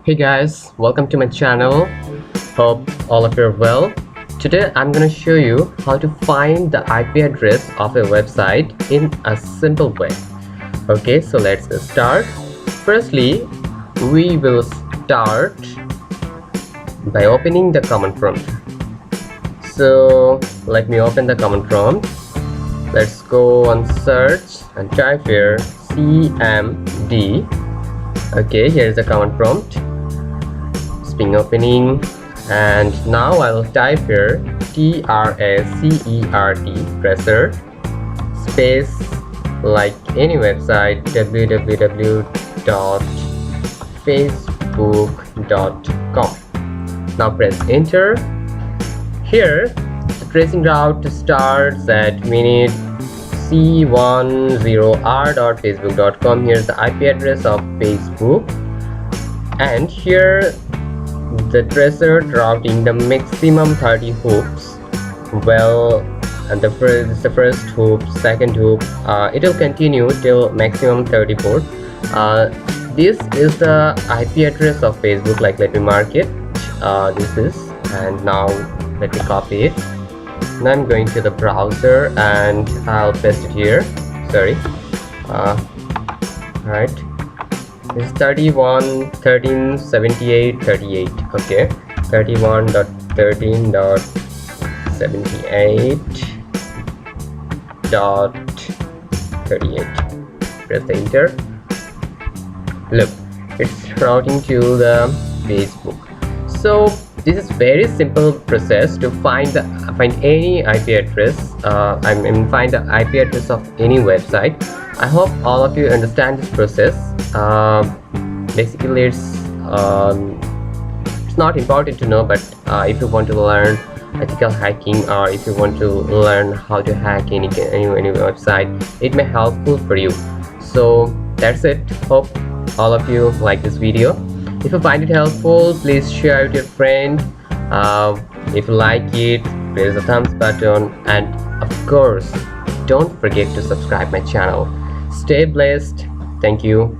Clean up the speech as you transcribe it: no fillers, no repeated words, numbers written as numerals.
Hey guys, welcome to my channel. Hope all of you are well. Today I'm gonna show you how to find the IP address of a website in a simple way. Okay, so let's start. Firstly, we will start by opening the command prompt. So let me open the command prompt. Let's go on search and type here cmd. Okay, here's the command prompt. Spring opening, and now I'll type here TRACERT space like any website www.facebook.com. Now press enter. Here the tracing route starts at minute c10r.facebook.com. Here's the IP address of Facebook, and here the tracer routing the maximum 30 hoops. Well, the first hoop, second hoop, it will continue till maximum 34. This is the IP address of Facebook. Like, let me mark it. This is, and now let me copy it. Now I'm going to the browser and I'll paste it here. Sorry. Alright. This is 31.13.78.38. Okay, 31.13.78.38. Press the enter. Look, it's routing to the Facebook. So this is very simple process to find any IP address. Find the IP address of any website. I hope all of you understand this process. Basically, it's not important to know, but if you want to learn ethical hacking, or if you want to learn how to hack any website, it may helpful for you. So that's it. Hope all of you like this video. If you find it helpful, please share it with your friend. If you like it, press the thumbs button, and of course don't forget to subscribe my channel. Stay blessed. Thank you.